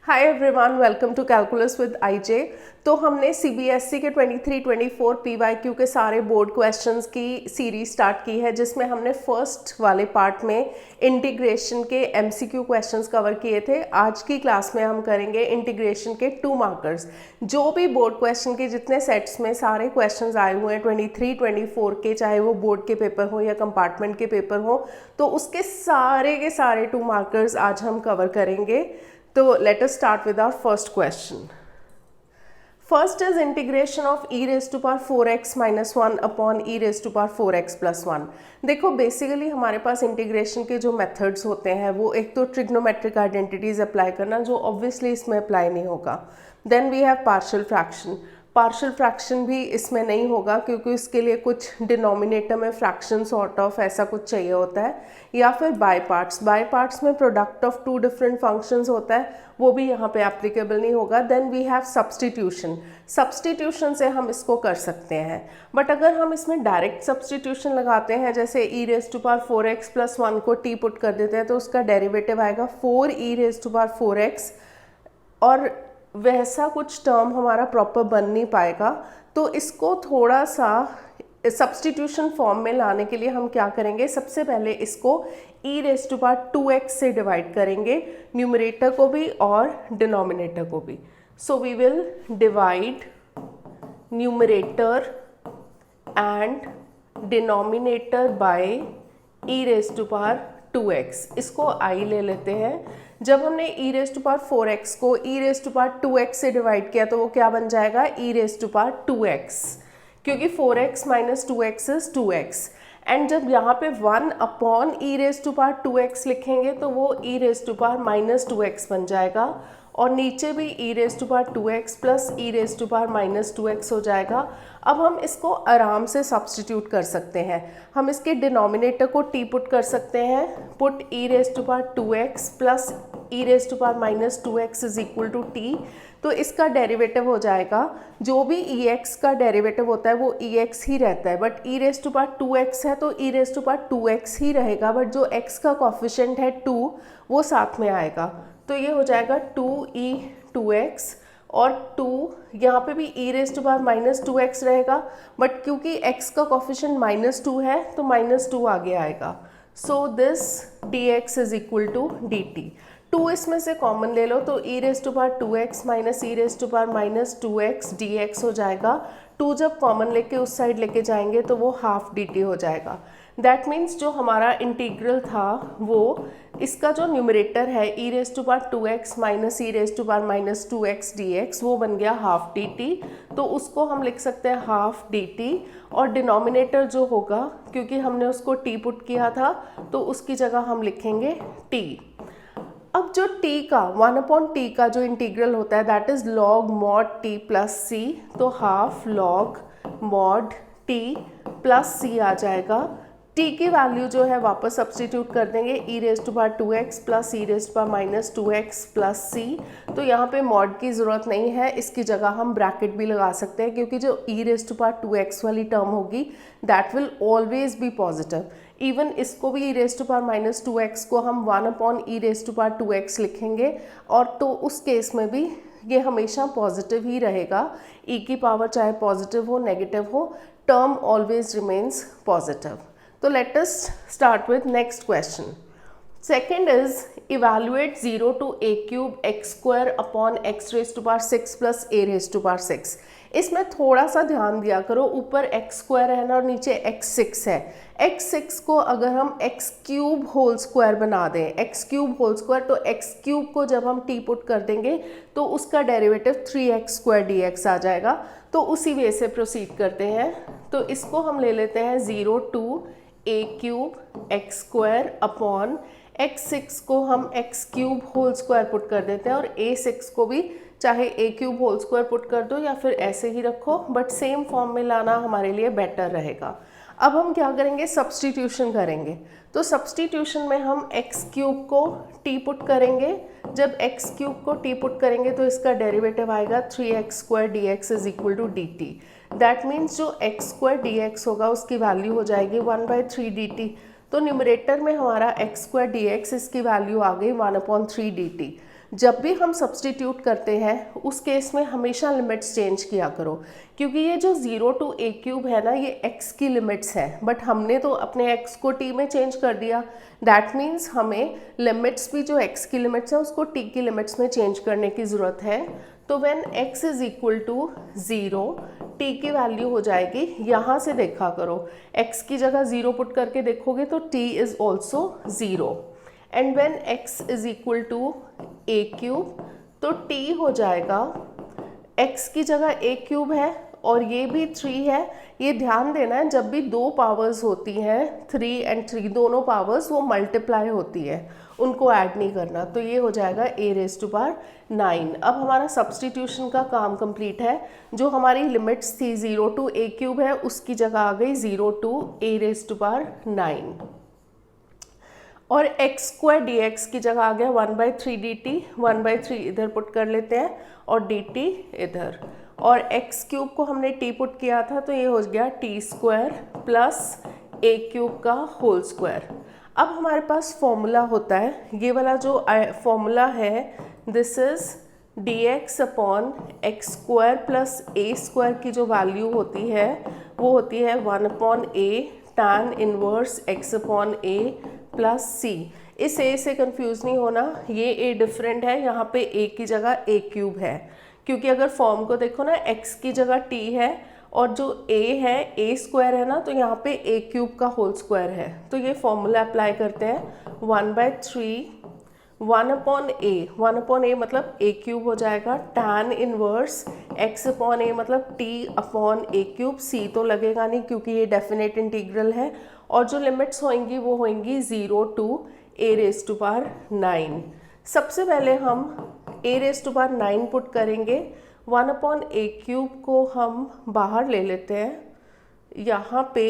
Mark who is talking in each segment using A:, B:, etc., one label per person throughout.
A: Hi everyone, welcome to calculus with IJ. तो हमने CBSE के 23-24 पीवाईक्यू के सारे बोर्ड क्वेश्चंस की सीरीज स्टार्ट की है, जिसमें हमने फर्स्ट वाले पार्ट में इंटीग्रेशन के एमसीक्यू क्वेश्चंस कवर किए थे। आज की क्लास में हम करेंगे इंटीग्रेशन के 2 मार्कर्स। जो भी बोर्ड क्वेश्चन के जितने सेट्स में सारे क्वेश्चंस आए हुए हैं 23-24 के, चाहे वो बोर्ड के पेपर हो या कंपार्टमेंट के पेपर हो, तो उसके सारे के सारे 2 मार्कर्स आज हम कवर करेंगे। तो let us start with our first question. First is integration of e raised to power 4x minus 1 upon e raised to power 4x plus 1. देखो बेसिकली हमारे पास इंटीग्रेशन के जो मेथड्स होते हैं वो एक तो ट्रिग्नोमेट्रिक आइडेंटिटीज अप्लाई करना, जो ऑब्वियसली इसमें अप्लाई नहीं होगा। Then we have partial fraction. Partial fraction भी इसमें नहीं होगा क्योंकि इसके लिए कुछ डिनोमिनेटर में फ्रैक्शन सॉर्ट ऑफ ऐसा कुछ चाहिए होता है। या फिर बाय पार्ट्स में प्रोडक्ट ऑफ 2 डिफरेंट फंक्शंस होता है, वो भी यहाँ पे एप्लीकेबल नहीं होगा। देन वी हैव सब्सटीट्यूशन से हम इसको कर सकते हैं। बट अगर हम इसमें डायरेक्ट सब्सटीट्यूशन लगाते हैं, जैसे e raised to power 4x plus 1 को t पुट कर देते हैं, तो उसका डेरिवेटिव आएगा 4e raised to power 4x, और वैसा कुछ टर्म हमारा प्रॉपर बन नहीं पाएगा। तो इसको थोड़ा सा सब्सटीट्यूशन फॉर्म में लाने के लिए हम क्या करेंगे, सबसे पहले इसको e raised to power 2x से डिवाइड करेंगे, न्यूमरेटर को भी और डिनोमिनेटर को भी। So we will divide numerator and denominator by e raised to power 2x। इसको i ले लेते हैं। जब हमने e raised to power 4x को e raised to power 2x से डिवाइड किया तो वो क्या बन जाएगा, e raised to power 2x, क्योंकि 4x minus 2x is 2x। And जब यहाँ पे 1 upon e raised to power 2x लिखेंगे तो वो e raised to power minus 2x बन जाएगा, और नीचे भी e raised to power 2x plus e raised to power minus 2x हो जाएगा। अब हम इसको आराम से सब्सटीट्यूट कर सकते हैं। हम इसके डिनोमिनेटर को t पुट कर सकते हैं, put e raised to power 2x plus e raised to power minus 2x is equal to t। तो इसका डेरिवेटिव हो जाएगा, जो भी ex का डेरिवेटिव होता है वो ex ही रहता है, but e raised to power 2x है तो e raised to power 2x ही रहेगा, बट जो x का कोफिशिएंट है 2 वो साथ में आएगा। तो ये हो जाएगा 2e 2x, और 2 यहाँ पे भी e raised to power minus 2x रहेगा, बट क्योंकि x का कोफिशिएंट -2 है तो -2 आगे आएगा। So this dx is equal to dt। 2 इसमें से कॉमन ले लो तो e raised to power 2x minus e raised to power minus 2x dx हो जाएगा। 2 जब कॉमन लेके उस साइड लेके जाएंगे तो वो हाफ dt हो जाएगा। दैट मीन्स जो हमारा इंटीग्रल था वो इसका जो न्यूमरेटर है e raised to power 2x minus e raised to power minus 2x dx वो बन गया हाफ dt। तो उसको हम लिख सकते हैं हाफ dt, और डिनोमिनेटर जो होगा, क्योंकि हमने उसको t पुट किया था तो उसकी जगह हम लिखेंगे t। अब जो t का 1 अपॉन t का जो इंटीग्रल होता है that is log mod t plus c, तो half log mod t plus c आ जाएगा। t की वैल्यू जो है वापस सब्सटीट्यूट कर देंगे, e raised to power 2x plus e raised to power minus 2x plus c। तो यहाँ पे मॉड की ज़रूरत नहीं है, इसकी जगह हम ब्रैकेट भी लगा सकते हैं, क्योंकि जो e raised to power 2x वाली टर्म होगी that will always be positive. Even इसको भी e raised to power minus 2x को हम 1 upon e raised to power 2x लिखेंगे, और तो उस केस में भी ये हमेशा पॉजिटिव ही रहेगा। e की पावर चाहे पॉजिटिव हो नेगेटिव हो, टर्म ऑलवेज रिमेन्स पॉजिटिव। तो let us start with next question. Second is evaluate 0 to a cube x square upon x raised to power 6 plus a raised to power 6। इसमें थोड़ा सा ध्यान दिया करो, ऊपर x स्क्वायर है ना और नीचे x6 है। x6 को अगर हम x क्यूब होल स्क्वायर बना दें, x क्यूब होल स्क्वायर, तो x क्यूब को जब हम t पुट कर देंगे तो उसका डेरिवेटिव 3x स्क्वायर dx आ जाएगा। तो उसी वे से प्रोसीड करते हैं। तो इसको हम ले लेते हैं 0 to a cube x square upon x6 को हम x cube whole square put कर देते हैं, और a6 को भी चाहे a cube whole square put कर दो या फिर ऐसे ही रखो, बट सेम फॉर्म में लाना हमारे लिए बेटर रहेगा। अब हम क्या करेंगे, सब्सटीट्यूशन करेंगे। तो सब्सटीट्यूशन में हम x क्यूब को t पुट करेंगे। जब x क्यूब को t पुट करेंगे तो इसका डेरिवेटिव आएगा 3x square dx is equal to dt। That means जो x स्क्वायर dx होगा उसकी वैल्यू हो जाएगी 1/3 dt। तो न्यूमरेटर में हमारा x स्क्वायर dx, इसकी वैल्यू आ गई 1/3 dt। जब भी हम सब्सटीट्यूट करते हैं उस केस में हमेशा लिमिट्स चेंज किया करो, क्योंकि ये जो 0 to a क्यूब है ना, ये x की लिमिट्स है, बट हमने तो अपने x को t में चेंज कर दिया। दैट मीन्स हमें लिमिट्स भी जो x की लिमिट्स है उसको t की लिमिट्स में चेंज करने की ज़रूरत है। तो when x is equal to 0, t की वैल्यू हो जाएगी, यहाँ से देखा करो, x की जगह 0 पुट करके देखोगे तो t is also 0। And when x is equal to a cube, तो t हो जाएगा, x की जगह a क्यूब है और ये भी 3 है। ये ध्यान देना है, जब भी दो पावर्स होती हैं 3 and 3 दोनों पावर्स वो मल्टीप्लाई होती है, उनको ऐड नहीं करना। तो ये हो जाएगा a रेज़ टू पावर 9। अब हमारा सब्सटीट्यूशन का काम कंप्लीट है। जो हमारी लिमिट्स थी 0 to a क्यूब है, उसकी जगह आ गई 0 to a raise to power 9, और x स्क्वायर dx की जगह आ गया 1/3 dt। 1/3 इधर पुट कर लेते हैं और dt इधर, और x क्यूब को हमने t पुट किया था तो ये हो गया t square plus a cube का होल स्क्वायर। अब हमारे पास फॉर्मूला होता है, ये वाला जो फॉर्मूला है, this is dx upon x square plus a square की जो वैल्यू होती है वो होती है 1/a tan inverse x upon a plus c। इस a से कंफ्यूज नहीं होना, ये a डिफरेंट है, यहाँ पे a की जगह a क्यूब है, क्योंकि अगर फॉर्म को देखो ना, x की जगह t है और जो a है a स्क्वायर है ना, तो यहाँ पे a क्यूब का होल स्क्वायर है। तो ये फॉर्मूला अप्लाई करते हैं, 1/3 1/a मतलब a क्यूब हो जाएगा, tan inverse x upon a मतलब t upon a cube. c तो लगेगा नहीं क्योंकि ये डेफिनेट इंटीग्रल है, और जो लिमिट्स होंगी वो होंगी 0 to a raise to power 9। सबसे पहले हम a raise to power 9 put करेंगे। 1/a क्यूब को हम बाहर ले लेते हैं, यहाँ पे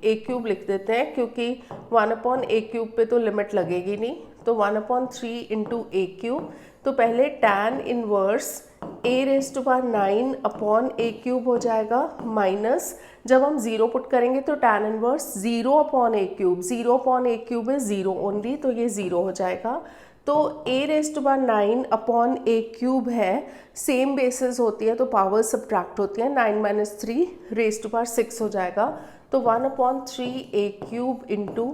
A: a क्यूब लिख देते हैं, क्योंकि 1/a क्यूब पे तो लिमिट लगेगी नहीं, तो 1/3 इंटू a क्यूब। तो पहले tan inverse a raise to power 9 upon a cube हो जाएगा, माइनस जब हम 0 पुट करेंगे तो tan inverse 0 upon a cube, 0 upon a cube है 0 ओनली, तो ये 0 हो जाएगा। तो a raise to power 9 upon a cube है, सेम बेसिस होती है तो पावर सब्ट्रैक्ट होती है, 9 - 3 रेज़ टू पावर 6 हो जाएगा। तो 1/3 a cube into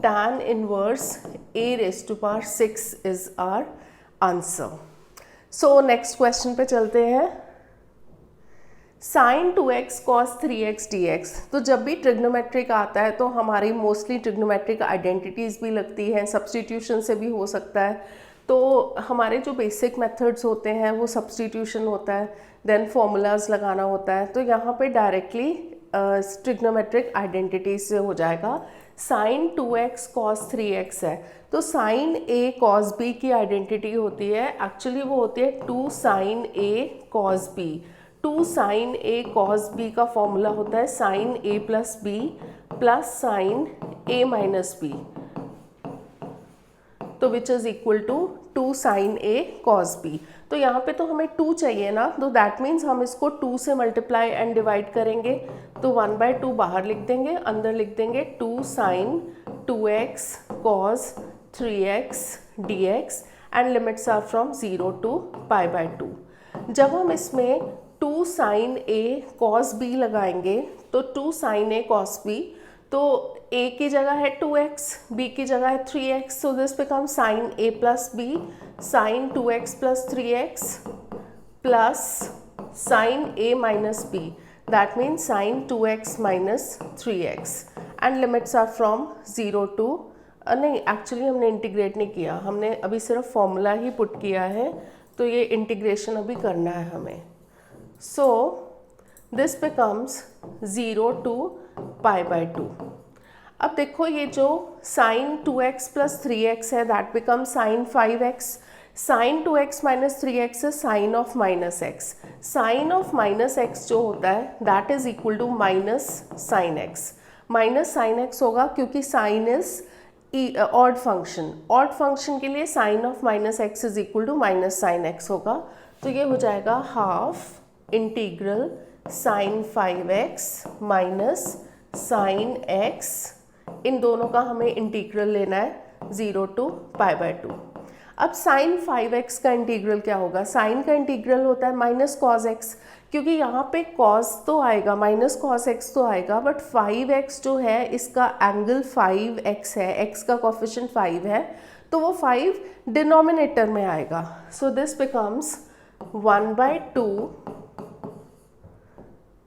A: tan inverse a raise to power 6 is our answer. So next question पे चलते हैं। sin 2x cos 3x dx। तो जब भी ट्रिग्नोमेट्रिक आता है तो हमारी मोस्टली ट्रिग्नोमेट्रिक आइडेंटिटीज़ भी लगती हैं, सब्सटीट्यूशन से भी हो सकता है। तो हमारे जो बेसिक मेथड्स होते हैं वो सब्सटीट्यूशन होता है, देन फॉर्मूलाज लगाना होता है। तो यहाँ पे डायरेक्टली ट्रिग्नोमेट्रिक आइडेंटिटीज से हो जाएगा। sin 2x cos 3x है, तो sin a cos b की आइडेंटिटी होती है, एक्चुअली वो होती है 2 sin a cos b। 2 sin a cos b का फॉर्मूला होता है sin a plus b plus sin a minus b, तो which is equal to 2 sin a cos b। तो यहाँ पे तो हमें 2 चाहिए ना, तो दैट मीन्स हम इसको 2 से मल्टीप्लाई एंड डिवाइड करेंगे, तो 1/2 बाहर लिख देंगे, अंदर लिख देंगे 2 sin 2x cos 3x dx and limits are from 0 to π/2। जब हम इसमें 2 sin a cos b लगाएंगे तो 2 sin a cos b, तो a की जगह है 2x, b की जगह है 3x, so this become sin a plus b sin 2x plus 3x plus sin a minus b, that means sin 2x minus 3x and limits are from 0 to नहीं, actually हमने integrate नहीं किया, हमने अभी सिर्फ फॉर्मूला ही put किया है, तो ये इंटीग्रेशन अभी करना है हमें। सो दिस बिकम्स 0 to π/2। अब देखो ये जो sin 2x प्लस 3x है, that become sin 5x। sin 2x minus 3x है sine of minus x। Sine of minus x जो होता है that is equal to minus sine x। Minus sine x होगा क्योंकि sine is odd function, odd function के लिए sine of minus x is equal to minus sine x होगा। तो ये हो जाएगा half integral sine 5x minus sine x, इन दोनों का हमें इंटीग्रल लेना है 0 to π/2। अब साइन 5x का इंटीग्रल क्या होगा, साइन का इंटीग्रल होता है माइनस कॉस एक्स, क्योंकि यहाँ पे कॉस तो आएगा, माइनस कॉस एक्स तो आएगा, बट 5x जो है इसका एंगल 5x है, x का कोफिशिएंट 5 है, तो वो 5 डिनोमिनेटर में आएगा. So this becomes 1/2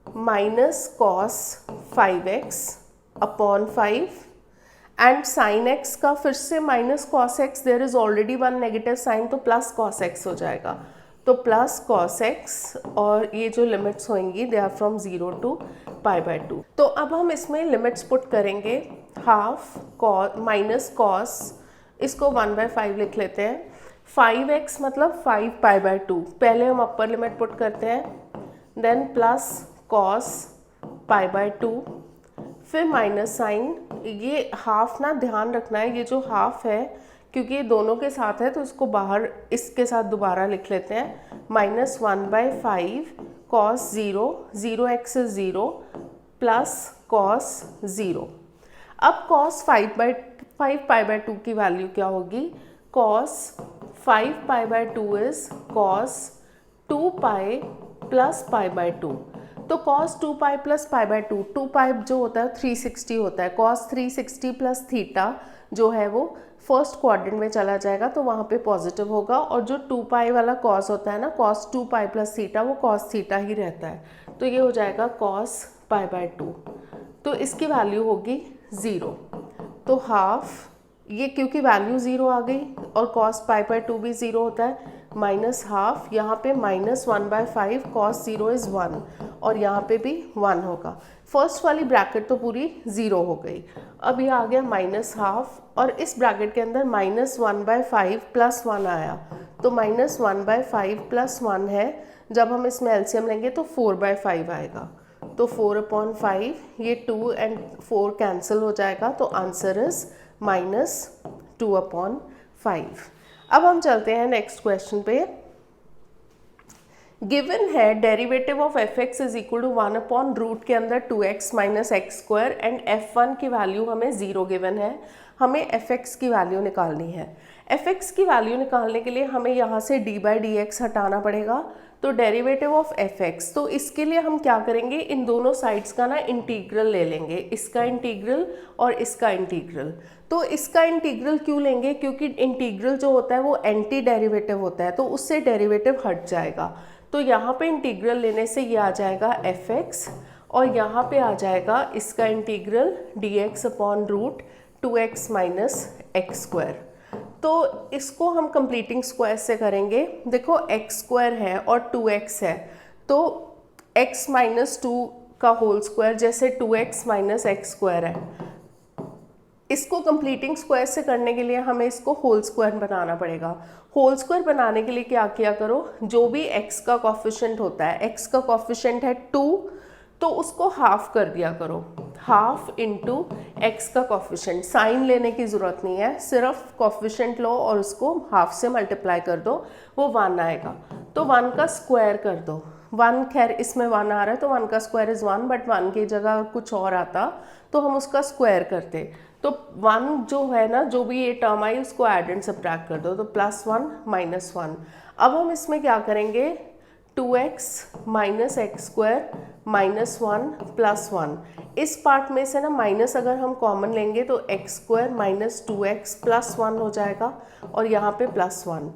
A: minus cos 5x upon 5 and sine x का फिर से minus cos x, there is already one negative sign, तो प्लस कॉस एक्स हो जाएगा. तो प्लस कॉस एक्स, और ये जो लिमिट्स होंगी दे आर फ्रॉम 0 to π/2. तो अब हम इसमें लिमिट्स पुट करेंगे. हाफ कॉस माइनस कॉस, इसको 1/5 लिख लेते हैं. 5x मतलब 5 π/2. पहले हम अपर लिमिट पुट करते हैं, देन प्लस कॉस π/2, फिर माइनस साइन. ये हाफ ना ध्यान रखना है, ये जो हाफ है क्योंकि ये दोनों के साथ है तो इसको बाहर इसके साथ दोबारा लिख लेते हैं. Minus 1/5 cos 0, 0x is 0 plus cos 0. अब कॉस 5 π/2 की वैल्यू क्या होगी, कॉस 5 π/2 इज कॉस 2π प्लस π/2. तो cos 2π प्लस π/2, 2π जो होता है 360 होता है, cos 360 प्लस थीटा जो है वो फर्स्ट क्वाड्रेंट में चला जाएगा तो वहाँ पे पॉजिटिव होगा, और जो 2π वाला cos होता है ना, cos 2π प्लस थीटा, वो cos थीटा ही रहता है. तो ये हो जाएगा cos π/2. तो इसकी वैल्यू होगी 0. तो हाफ, ये क्योंकि वैल्यू 0 आ गई और cos π/2 भी 0 होता है, माइनस हाफ, यहाँ पे माइनस 1/5 cos 0 इज़ 1, और यहाँ पे भी 1 होगा. फर्स्ट वाली ब्रैकेट तो पूरी 0 हो गई. अब ये आ गया माइनस हाफ, और इस ब्रैकेट के अंदर माइनस 1/5 प्लस 1 आया, तो माइनस 1/5 प्लस 1 है. जब हम इसमें एलसीएम लेंगे तो 4/5 आएगा, तो 4/5, ये 2 एंड 4 कैंसिल हो जाएगा, तो आंसर इज -2/5. अब हम चलते हैं नेक्स्ट क्वेश्चन पे. गिवन है derivative of fx is equal to 1/रूट के अंदर 2x minus x square, and f1 की वैल्यू हमें 0 गिवन है. हमें fx की वैल्यू निकालनी है. fx की वैल्यू निकालने के लिए हमें यहाँ से d/dx हटाना पड़ेगा. तो डेरिवेटिव ऑफ fx, तो इसके लिए हम क्या करेंगे, इन दोनों साइड्स का ना इंटीग्रल ले लेंगे, इसका इंटीग्रल और इसका इंटीग्रल. तो इसका इंटीग्रल क्यों लेंगे, क्योंकि इंटीग्रल जो होता है वो एंटी डेरिवेटिव होता है, तो उससे डेरिवेटिव हट जाएगा. तो यहाँ पे इंटीग्रल लेने से ये आ जाएगा fx, और यहाँ पे आ जाएगा इसका integral dx upon root 2x minus x square. तो इसको हम कंप्लीटिंग स्क्वायर से करेंगे. देखो x स्क्वायर है और 2x है, तो x माइनस 2 का होल स्क्वायर जैसे 2x माइनस एक्स स्क्वायर है. इसको कंप्लीटिंग स्क्वायर से करने के लिए हमें इसको होल स्क्वायर बनाना पड़ेगा. होल स्क्वायर बनाने के लिए क्या किया करो, जो भी x का कोफिशिएंट होता है, x का कोफिशिएंट है 2, तो उसको हाफ कर दिया करो, हाफ इंटू x का कोफिशिएंट. साइन लेने की ज़रूरत नहीं है, सिर्फ कोफिशिएंट लो और उसको हाफ से मल्टीप्लाई कर दो, वो 1 आएगा. तो 1 का स्क्वायर कर दो. 1 खैर इसमें 1 आ रहा है तो 1 का स्क्वायर इज़ 1, बट 1 की जगह कुछ और आता तो हम उसका स्क्वायर करते. तो 1 जो है ना, जो भी ये टर्म आई उसको ऐड एंड सब्ट्रैक्ट कर दो, तो +1 -1. अब हम इसमें क्या करेंगे, 2x माइनस एक्स स्क्वायर -1 +1. इस पार्ट में से ना माइनस अगर हम कॉमन लेंगे तो एक्स स्क्वायर माइनस 2x +1 हो जाएगा, और यहाँ पे +1.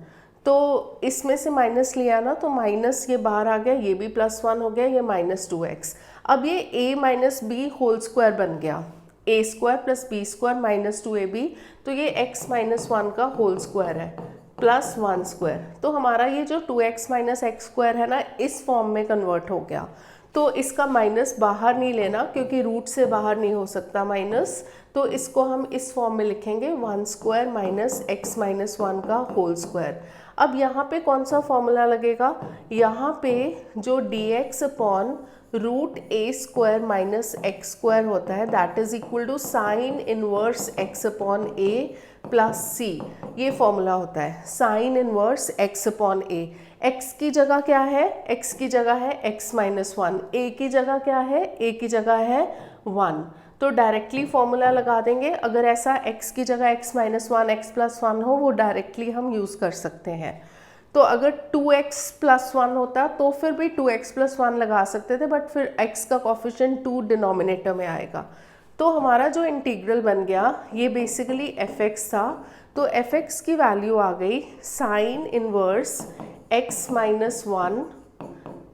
A: तो इसमें से माइनस लिया ना तो माइनस ये बाहर आ गया, ये भी +1 हो गया, ये -2x. अब ये a minus b whole square बन गया, a square plus b square minus 2ab, तो ये x माइनस 1 का होल स्क्वायर है प्लस 1 स्क्वायर. तो हमारा ये जो 2x माइनस एक्स स्क्वायर है ना, इस फॉर्म में कन्वर्ट हो गया. तो इसका माइनस बाहर नहीं लेना क्योंकि रूट से बाहर नहीं हो सकता माइनस, तो इसको हम इस फॉर्म में लिखेंगे 1 स्क्वायर माइनस एक्स माइनस 1 का होल स्क्वायर. अब यहाँ पे कौन सा फॉर्मूला लगेगा, यहाँ पे जो dx upon root a square minus x square होता है, that is equal to sine inverse x upon a plus c. ये फॉर्मूला होता है sine inverse x upon a. x की जगह क्या है, x की जगह है x माइनस 1, a की जगह क्या है, a की जगह है 1. तो तो डायरेक्टली फॉर्मूला लगा देंगे। अगर ऐसा x की जगह x minus one x plus one हो, वो डायरेक्टली हम यूज़ कर सकते हैं। तो अगर 2x प्लस वन होता तो फिर भी 2x प्लस वन लगा सकते थे, बट फिर x का कॉफिशिएंट 2 डिनोमिनेटर में आएगा। तो हमारा जो इंटीग्रल बन गया ये बेसिकली fx था। तो fx की वैल्यू आ गई sign inverse x minus one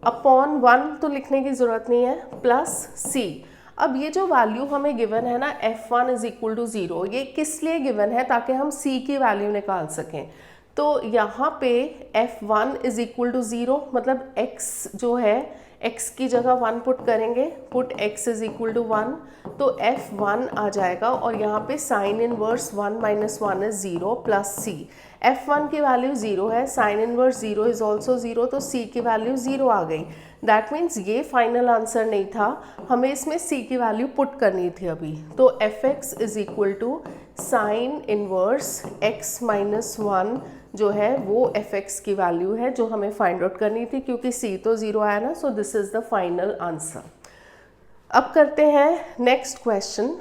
A: upon one, तो लिखने की ज़रूरत नहीं है, प्लस c। अब ये जो वैल्यू हमें गिवन है ना f1 इज इक्वल टू 0, ये किस लिए गिवन है? ताकि हम c की वैल्यू निकाल सकें। तो यहाँ पे f1 इज इक्वल टू 0, मतलब x जो है x की जगह 1 पुट करेंगे, put x is equal to 1, तो f1 आ जाएगा। और यहाँ पे sine inverse 1 minus one is 0 plus c। f1 की वैल्यू 0 है, साइन इनवर्स 0 इज ऑल्सो 0, तो c की वैल्यू 0 आ गई। दैट मीन्स ये फाइनल आंसर नहीं था, हमें इसमें c की वैल्यू पुट करनी थी अभी। तो fx is equal to sine inverse x minus one जो है वो fx की वैल्यू है जो हमें फाइंड आउट करनी थी, क्योंकि c तो 0 आया ना। So this is the final answer. अब करते हैं next question,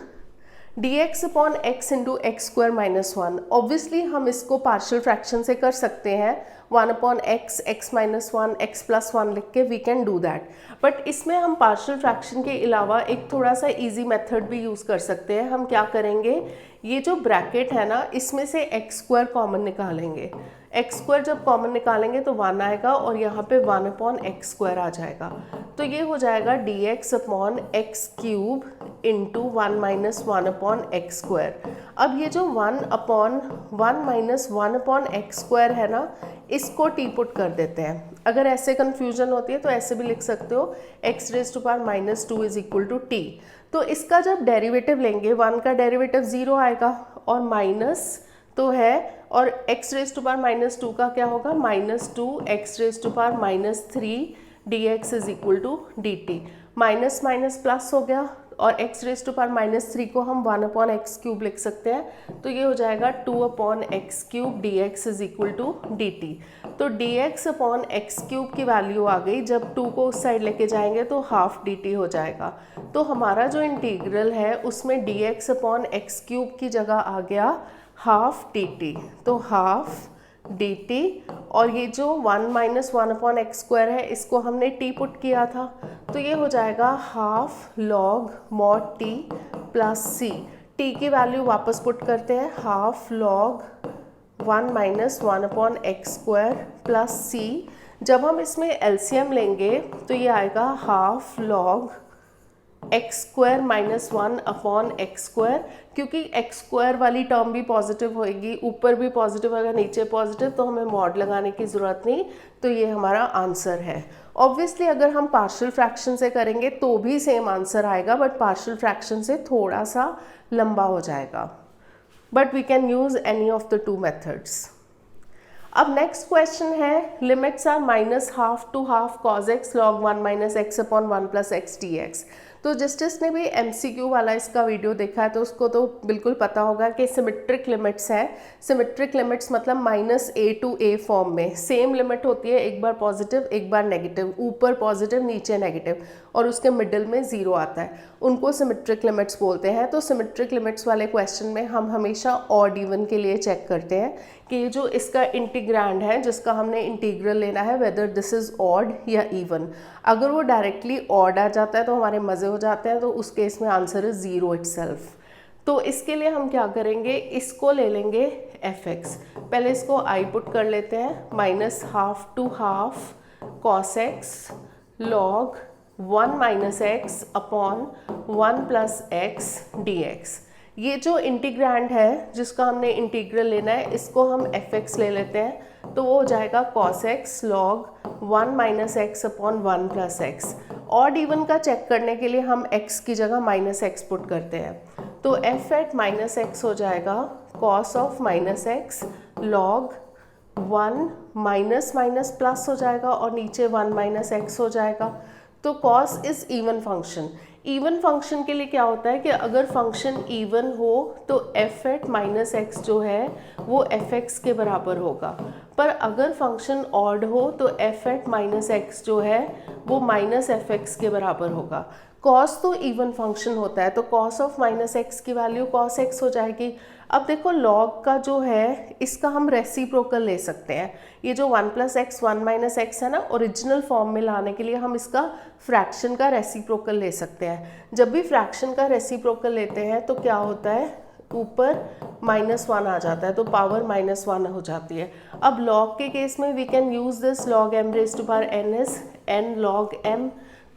A: dx upon x into x square minus one. Obviously हम इसको पार्शियल फ्रैक्शन से कर सकते हैं, 1 upon x, x minus one, x plus one लिख के we can do that. But इसमें हम पार्शियल फ्रैक्शन के अलावा एक थोड़ा सा इजी मेथड भी यूज़ कर सकते हैं। हम क्या करेंगे, ये जो ब्रैकेट है ना इसमें से एक्स स्क्वायर कॉमन निकालेंगे। एक्स स्क्वायर जब कॉमन निकालेंगे तो 1 आएगा और यहाँ पे 1 अपॉन एक्स स्क्वायर आ जाएगा। तो ये हो जाएगा dx upon x cube into 1 minus one upon x square. अब ये जो 1 upon 1 minus one upon x square है ना, इसको टी पुट कर देते हैं। अगर ऐसे कन्फ्यूजन होती है तो ऐसे भी लिख सकते हो, x raise to power minus two is equal to t. तो इसका जब डेरिवेटिव लेंगे 1 का डेरिवेटिव 0 आएगा और माइनस तो है, और x raise to power minus two का क्या होगा, minus two x raise to power minus three d x is equal to d t. Minus minus plus हो गया और x raise to power minus three को हम 1 अपॉन एक्स क्यूब लिख सकते हैं। तो ये हो जाएगा 2 upon x cube d x is equal to d t. तो dx अपॉन एक्स क्यूब की वैल्यू आ गई, जब 2 को उस साइड लेके जाएंगे तो हाफ dt हो जाएगा। तो हमारा जो इंटीग्रल है उसमें dx अपॉन एक्स क्यूब की जगह आ गया हाफ dt, तो हाफ dt। और ये जो 1 minus one upon x square है इसको हमने t पुट किया था, तो ये हो जाएगा half log mod t plus c। t की वैल्यू वापस पुट करते हैं, half log 1 minus one upon x square plus c। जब हम इसमें एलसीएम लेंगे तो ये आएगा half log x square minus one upon x square, क्योंकि एक्स स्क्वायर वाली टर्म भी पॉजिटिव होएगी, ऊपर भी पॉजिटिव होगा नीचे पॉजिटिव, तो हमें मॉड लगाने की ज़रूरत नहीं। तो ये हमारा आंसर है। ऑब्वियसली अगर हम पार्शियल फ्रैक्शन से करेंगे तो भी सेम आंसर आएगा, बट पार्शियल फ्रैक्शन से थोड़ा सा लंबा हो जाएगा। But we can use any of the two methods. अब नेक्स्ट क्वेश्चन है, limits are minus half to half cos x log 1 minus x upon 1 plus x d x. तो जिसने भी MCQ वाला इसका वीडियो देखा है तो उसको तो बिल्कुल पता होगा कि सिमेट्रिक लिमिट्स हैं। सिमेट्रिक लिमिट्स मतलब minus a to a form में सेम लिमिट होती है, एक बार पॉजिटिव एक बार नेगेटिव, ऊपर पॉजिटिव नीचे नेगेटिव, और उसके मिडिल में 0 आता है, उनको सिमेट्रिक लिमिट्स बोलते हैं। तो सिमेट्रिक लिमिट्स वाले क्वेश्चन में हम हमेशा ऑड इवन के लिए चेक करते हैं कि जो इसका इंटीग्रैंड है जिसका हमने इंटीग्रल लेना है वेदर दिस इज़ ऑड या इवन। अगर वो डायरेक्टली ऑड आ जाता है तो हमारे मज़े हो जाते हैं, तो उस केस में आंसर इज 0 इटसेल्फ। तो इसके लिए हम क्या करेंगे, इसको ले लेंगे fx। पहले इसको i पुट कर लेते हैं, minus half to half cos x log 1 minus x upon 1 plus x d x. ये जो इंटीग्रैंड है जिसका हमने इंटीग्रल लेना है इसको हम fx ले लेते हैं, तो वो हो जाएगा cos x log 1 minus x upon 1 plus x. Odd even का चेक करने के लिए हम x की जगह माइनस एक्स पुट करते हैं, तो f एट माइनस एक्स हो जाएगा cos of minus x log 1 minus minus plus हो जाएगा और नीचे 1 माइनस एक्स हो जाएगा। तो cos is even function. Even function के लिए क्या होता है कि अगर फंक्शन इवन हो तो f एट माइनस एक्स जो है वो f(x) के बराबर होगा, पर अगर फंक्शन ऑड हो तो f एट माइनस एक्स जो है वो माइनस f(x) के बराबर होगा। कॉस तो इवन फंक्शन होता है, तो कॉस ऑफ माइनस एक्स की वैल्यू कॉस एक्स हो जाएगी। अब देखो लॉग का जो है इसका हम रेसिप्रोकल ले सकते हैं। ये जो 1 + x 1 - x है ना, ओरिजिनल फॉर्म में लाने के लिए हम इसका फ्रैक्शन का रेसिप्रोकल ले सकते हैं। जब भी फ्रैक्शन का रेसिप्रोकल लेते हैं तो क्या होता है, ऊपर -1 आ जाता है, तो पावर -1 हो जाती है। अब लॉग के केस में we can use this log m⁻n इज n log m।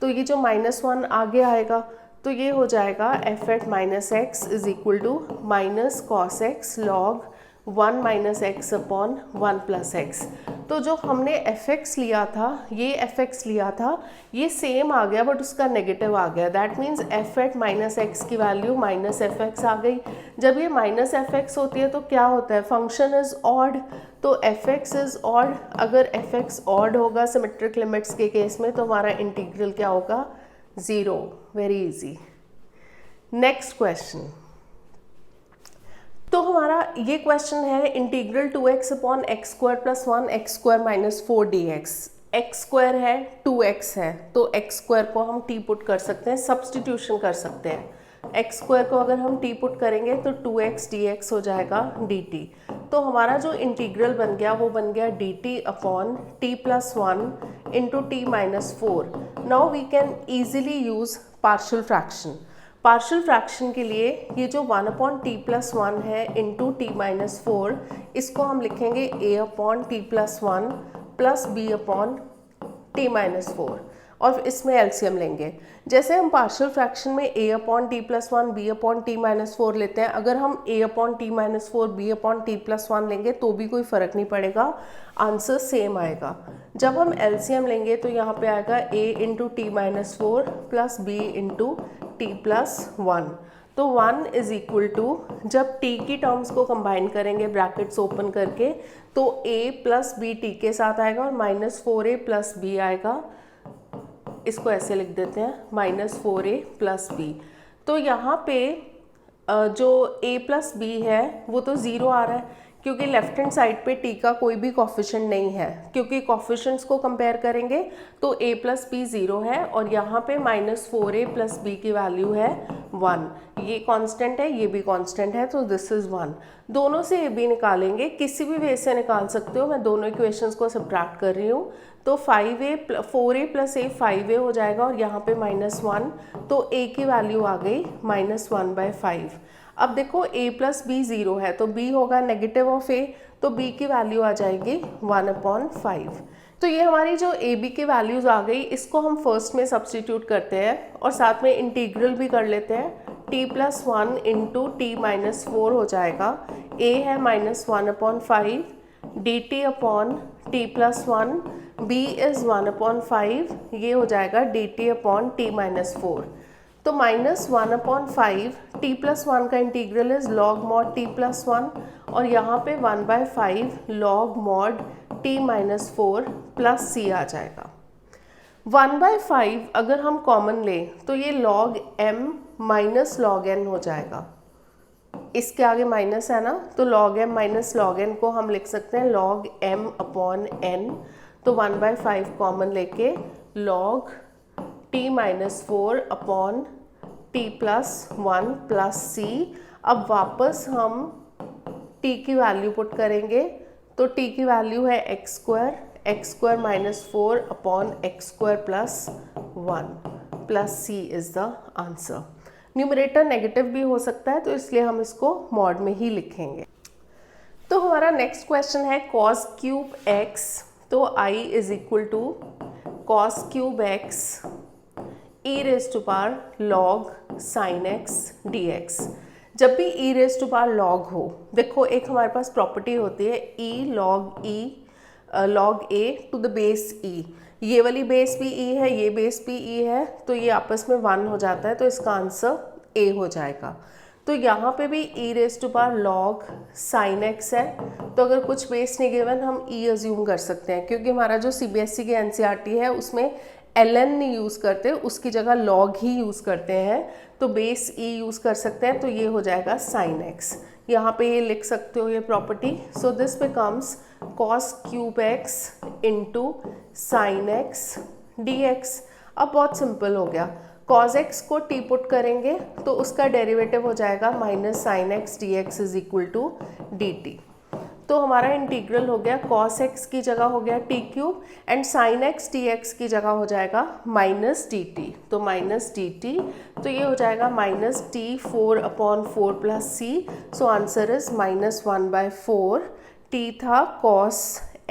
A: तो ये जो -1 आगे आएगा तो ये हो जाएगा f(-x) is equal to -cos x log 1 - x upon 1 + x। तो जो हमने fx लिया था, ये fx लिया था, ये सेम आ गया बट उसका नेगेटिव आ गया। दैट मीन्स f(-x) की वैल्यू -fx आ गई। जब ये -fx होती है तो क्या होता है, फंक्शन इज ऑड, तो fx इज ऑड। अगर fx ऑड होगा सिमेट्रिक लिमिट्स के केस में तो हमारा इंटीग्रल क्या होगा, 0। Very easy. नेक्स्ट क्वेश्चन, तो हमारा ये क्वेश्चन है integral 2x upon x² + 1 x² - 4 dx। x² है, 2x है, तो x² को हम t पुट कर सकते हैं, सब्सटीट्यूशन कर सकते हैं। x² को अगर हम t पुट करेंगे तो 2x dx हो जाएगा dt। तो हमारा जो इंटीग्रल बन गया वो बन गया dt upon t + 1 into t - 4। Now we can easily use partial fraction. Partial fraction के लिए ये जो 1/t + 1 है इंटू t - 4, इसको हम लिखेंगे a/t + 1 प्लस b/t - 4 और इसमें एलसीएम लेंगे। जैसे हम पार्शियल फ्रैक्शन में a/t + 1 b/t - 4 लेते हैं, अगर हम a/t - 4 b/t + 1 लेंगे तो भी कोई फ़र्क नहीं पड़ेगा, आंसर सेम आएगा। जब हम एलसीएम लेंगे तो यहाँ पे आएगा a × t - 4 plus b × t + 1। तो 1 इज इक्वल टू, जब t की टर्म्स को कंबाइन करेंगे ब्रैकेट्स ओपन करके, तो a + b t के साथ आएगा और -4a + b आएगा। इसको ऐसे लिख देते हैं -4a + b। तो यहाँ पे जो a + b है वो तो 0 आ रहा है क्योंकि लेफ्ट हैंड साइड पे t का कोई भी कॉफिशेंट नहीं है, क्योंकि कॉफिशेंट्स को कंपेयर करेंगे तो a + b 0 है और यहाँ पे -4a + b की वैल्यू है 1। ये कांस्टेंट है, ये भी कांस्टेंट है, तो दिस इज़ 1। दोनों से a b निकालेंगे, किसी भी वे से निकाल सकते हो, मैं दोनों इक्वेशंस को सब्ट्रैक्ट कर रही हूँ। तो 4a + a 5a हो जाएगा और यहाँ पे -1, तो a की वैल्यू आ गई -1/5। अब देखो a + b 0 है तो b होगा नेगेटिव ऑफ a, तो b की वैल्यू आ जाएगी 1/5। तो ये हमारी जो a b की वैल्यूज़ आ गई, इसको हम फर्स्ट में सब्स्टिट्यूट करते हैं और साथ में इंटीग्रल भी कर लेते हैं। t + 1 इंटू t - 4 हो जाएगा, a है -1/5 dt upon t + 1, b is 1/5, ये हो जाएगा dt अपॉन t - 4। तो -1/5 t + 1 का integral is log mod t + 1 और यहाँ पे 1/5 log mod t - 4 plus c आ जाएगा। 1/5 अगर हम कॉमन लें तो ये log m - log n हो जाएगा। इसके आगे माइनस है ना, तो log m - log n को हम लिख सकते हैं log m अपॉन n। तो 1/5 कॉमन लेके log t - 4 upon t + 1 plus c। अब वापस हम t की वैल्यू पुट करेंगे, तो t की वैल्यू है x² - 4 upon x² + 1 plus c is the answer. Numerator negative भी हो सकता है तो इसलिए हम इसको मॉड में ही लिखेंगे। तो हमारा नेक्स्ट क्वेश्चन है cos³ x, तो I is equal to cos³ x e⁻ log sin x dx। जब भी e⁻ log हो, देखो एक हमारे पास प्रॉपर्टी होती है e log a to the base e। ये वाली बेस भी e है, ये बेस भी e है, तो ये आपस में 1 हो जाता है, तो इसका आंसर a हो जाएगा। तो यहाँ पे भी e⁻ log sin x है, तो अगर कुछ बेस नहीं गिवन हम e अज्यूम कर सकते हैं, क्योंकि हमारा जो CBSE के NCERT है उसमें ln नहीं यूज़ करते, उसकी जगह log ही यूज़ करते हैं, तो बेस e यूज़ कर सकते हैं, तो ये हो जाएगा sin x। यहाँ पे ये लिख सकते हो ये property. So this becomes cos³ x into sin x dx। अब बहुत सिंपल हो गया, cos x को t पुट करेंगे तो उसका डेरिवेटिव हो जाएगा minus sine x d x is equal to d t. तो हमारा इंटीग्रल हो गया cos x की जगह हो गया t cube and sine x d x की जगह हो जाएगा माइनस डी टी, तो माइनस डी टी, तो ये हो जाएगा minus t 4/4 plus c. So answer is -1/4। T था cos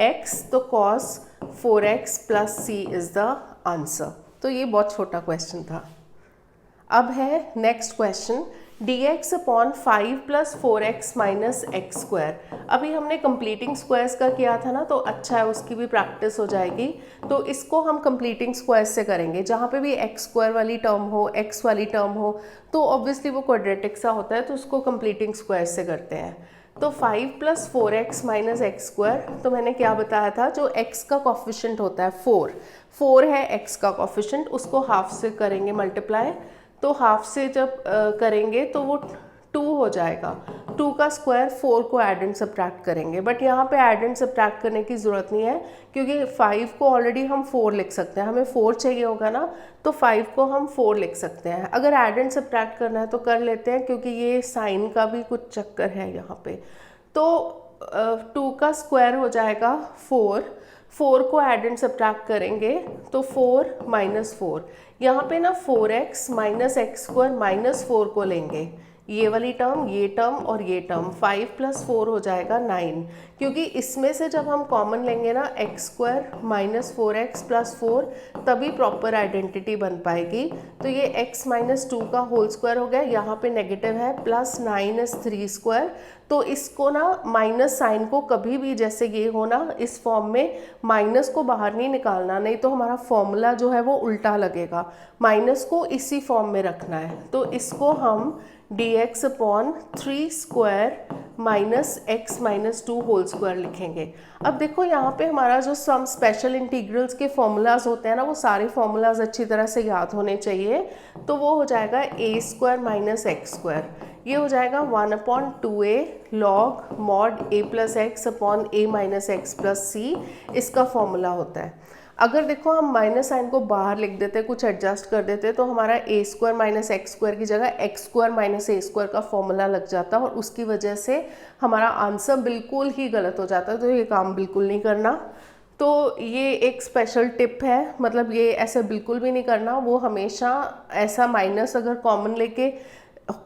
A: x, तो cos 4x plus c is the answer. तो ये बहुत छोटा क्वेश्चन था। अब है next question, dx upon 5 plus 4x minus x square. अभी हमने कंप्लीटिंग स्क्वायर्स का किया था ना, तो अच्छा है, उसकी भी प्रैक्टिस हो जाएगी। तो इसको हम कंप्लीटिंग स्क्वायर्स से करेंगे, जहाँ पे भी एक्स स्क्वायर वाली टर्म हो, एक्स वाली टर्म हो, तो ऑब्वियसली वो क्वाड्रेटिक सा होता है, तो उसको कंप्लीटिंग स्क्वायर्स से करते हैं। तो 5 plus 4x minus x square, तो मैंने क्या बताया था, जो x का कॉफिशेंट होता है 4 है x का कॉफिशेंट, उसको हाफ से करेंगे मल्टीप्लाई। तो हाफ से जब करेंगे तो वो 2 हो जाएगा। 2 का स्क्वायर 4 को ऐड एंड सब्ट्रैक्ट करेंगे, बट यहाँ पे ऐड एंड सब्ट्रैक्ट करने की ज़रूरत नहीं है, क्योंकि 5 को ऑलरेडी हम 4 लिख सकते हैं। हमें 4 चाहिए होगा ना, तो 5 को हम 4 लिख सकते हैं। अगर ऐड एंड सब्ट्रैक्ट करना है तो कर लेते हैं, क्योंकि ये साइन का भी कुछ चक्कर है यहाँ पे। तो 2 का स्क्वायर हो जाएगा 4 को ऐड एंड सब्ट्रैक्ट करेंगे तो 4 माइनस 4, यहाँ पे ना 4x minus x square minus 4 को लेंगे, ये वाली टर्म, ये टर्म और ये टर्म, 5 प्लस 4 हो जाएगा 9, क्योंकि इसमें से जब हम कॉमन लेंगे ना x square minus 4x plus 4, तभी प्रॉपर आइडेंटिटी बन पाएगी। तो ये x माइनस 2 का होल स्क्वायर हो गया, यहाँ पे नेगेटिव है, प्लस 9 इज 3 स्क्वायर। तो इसको ना माइनस साइन को कभी भी, जैसे ये हो ना इस फॉर्म में, माइनस को बाहर नहीं निकालना, नहीं तो हमारा फॉर्मूला जो है वो उल्टा लगेगा। माइनस को इसी फॉर्म में रखना है। तो इसको हम dx upon 3 square minus x minus 2 whole square लिखेंगे। अब देखो यहाँ पे हमारा जो सम स्पेशल इंटीग्रल्स के फॉर्मूलाज होते हैं ना, वो सारे फॉर्मूलाज अच्छी तरह से याद होने चाहिए। तो वो हो जाएगा a square minus x square, ये हो जाएगा 1/2a log mod a plus x upon a minus x plus c, इसका फॉर्मूला होता है। अगर देखो हम माइनस साइन को बाहर लिख देते, कुछ एडजस्ट कर देते, तो हमारा a square minus x square की जगह x square minus a square का फॉर्मूला लग जाता, और उसकी वजह से हमारा आंसर बिल्कुल ही गलत हो जाता। तो ये काम बिल्कुल नहीं करना। तो ये एक स्पेशल टिप है, मतलब ये ऐसे बिल्कुल भी नहीं करना। वो हमेशा ऐसा माइनस अगर कॉमन लेके